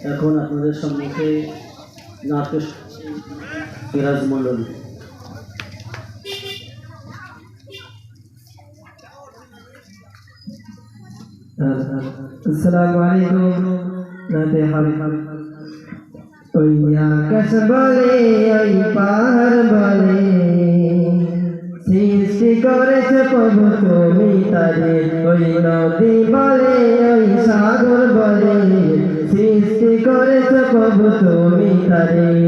এখন আপনাদের সম্মুখে নাচ পেশ করছি মিরাজ মণ্ডল। আসসালামু আলাইকুম। নাতে হাম ওই আকাশ বলে ওই পাহাড় বলে সৃষ্টি করেছে প্রভু তুমি তারে। ওই নদী বলে ওই সাগর বলে সৃষ্টি করেছে প্রভু তুমি তারে।